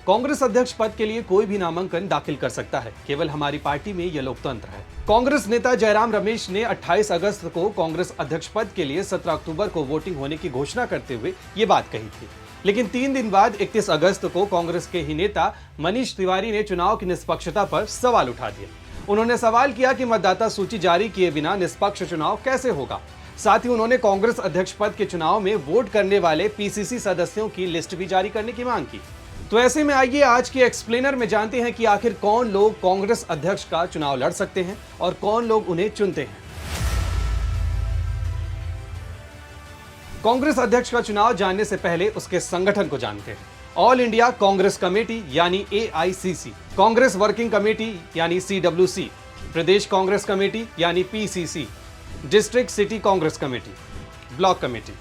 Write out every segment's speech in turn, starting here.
कांग्रेस अध्यक्ष पद के लिए कोई भी नामांकन दाखिल कर सकता है। केवल हमारी पार्टी में यह लोकतंत्र है। कांग्रेस नेता जयराम रमेश ने 28 अगस्त को कांग्रेस अध्यक्ष पद के लिए 17 अक्टूबर को वोटिंग होने की घोषणा करते हुए ये बात कही थी। लेकिन 3 दिन बाद 31 अगस्त को कांग्रेस के ही नेता मनीष तिवारी ने चुनाव की निष्पक्षता पर सवाल उठा दिया। उन्होंने सवाल किया कि मतदाता सूची जारी किए बिना निष्पक्ष चुनाव कैसे होगा। साथ ही उन्होंने कांग्रेस अध्यक्ष पद के चुनाव में वोट करने वाले पीसीसी सदस्यों की लिस्ट भी जारी करने की मांग की। तो ऐसे में आइए आज के एक्सप्लेनर में जानते हैं कि आखिर कौन लोग कांग्रेस अध्यक्ष का चुनाव लड़ सकते हैं और कौन लोग उन्हें चुनते हैं। कांग्रेस अध्यक्ष का चुनाव जानने से पहले उसके संगठन को जानते हैं। ऑल इंडिया कांग्रेस कमेटी यानी AICC, कांग्रेस वर्किंग कमेटी यानी CWC, प्रदेश कांग्रेस कमेटी यानी PCC, district city Congress committee, block committee.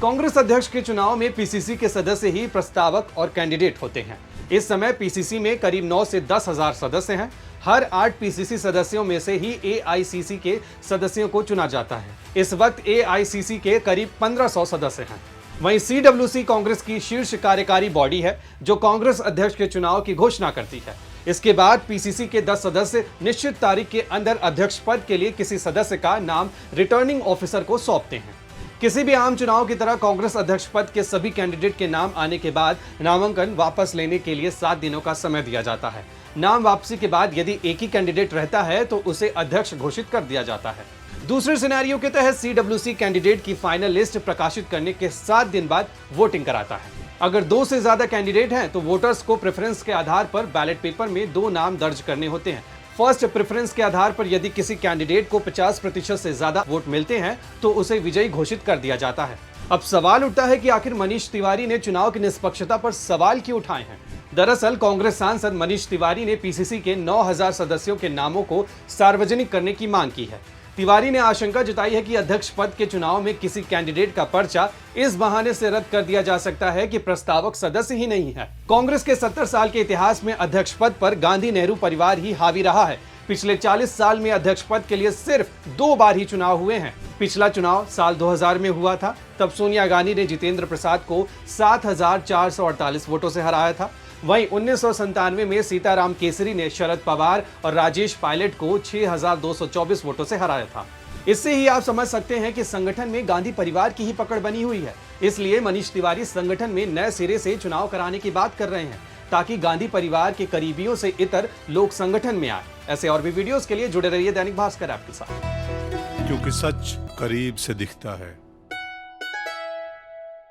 Congress अध्यक्ष के चुनाव में PCC के सदस्य ही प्रस्तावक और कैंडिडेट होते हैं। इस समय PCC में करीब 9 से 10 हजार सदस्य हैं। हर 8 PCC सदस्यों में से ही AICC के सदस्यों को चुना जाता है। इस वक्त AICC के करीब 1500 सदस्य हैं। वहीं CWC कांग्रेस की शीर्ष कार्यकारी बॉडी है जो कांग्रेस अध्यक्ष के चुनाव की घोषणा करती है। इसके बाद PCC के 10 सदस्य निश्चित तारीख के अंदर अध्यक्ष पद के लिए किसी सदस्य का नाम रिटर्निंग ऑफिसर को सौंपते हैं। किसी भी आम चुनाव की तरह कांग्रेस अध्यक्ष पद के सभी कैंडिडेट के नाम आने के बाद नामांकन वापस लेने के लिए 7 दिनों का समय दिया जाता है। नाम वापसी के बाद यदि एक ही कैंडिडेट रहता है तो उसे अध्यक्ष घोषित कर दिया जाता है। दूसरे सिनेरियो के तहत CWC कैंडिडेट की फाइनल लिस्ट प्रकाशित करने के 7 दिन बाद वोटिंग कराता है। अगर 2 से ज्यादा कैंडिडेट हैं तो वोटर्स को प्रेफरेंस के आधार पर बैलेट पेपर में 2 नाम दर्ज करने होते हैं। फर्स्ट प्रेफरेंस के आधार पर यदि किसी कैंडिडेट को 50% से ज्यादा वोट मिलते हैं तो उसे विजयी घोषित कर दिया जाता है। अब सवाल उठता है कि आखिर मनीष तिवारी ने चुनाव की निष्पक्षता पर सवाल क्यों उठाए हैं। दरअसल कांग्रेस सांसद मनीष तिवारी ने PCC के 9000 सदस्यों के नामों को सार्वजनिक करने की मांग की है। तिवारी ने आशंका जताई है कि अध्यक्ष पद के चुनाव में किसी कैंडिडेट का पर्चा इस बहाने से रद्द कर दिया जा सकता है कि प्रस्तावक सदस्य ही नहीं है। कांग्रेस के 70 साल के इतिहास में अध्यक्ष पद पर गांधी नेहरू परिवार ही हावी रहा है। पिछले 40 साल में अध्यक्ष पद के लिए सिर्फ 2 बार ही चुनाव हुए हैं। पिछला चुनाव साल 2000 में हुआ था। तब सोनिया गांधी ने जितेंद्र प्रसाद को 7448 वोटों से हराया था। वहीं 1997 में सीताराम केसरी ने शरद पवार और राजेश पायलट को 6224 वोटों से हराया था। इससे ही आप समझ सकते हैं कि संगठन में गांधी परिवार की ही पकड़ बनी हुई है। इसलिए मनीष तिवारी संगठन में नए सिरे से चुनाव कराने की बात कर रहे हैं ताकि गांधी परिवार के करीबियों से इतर लोग संगठन में आए। ऐसे और भी वीडियोस के लिए जुड़े रहिए दैनिक भास्कर ऐप के साथ, क्योंकि सच करीब से दिखता है।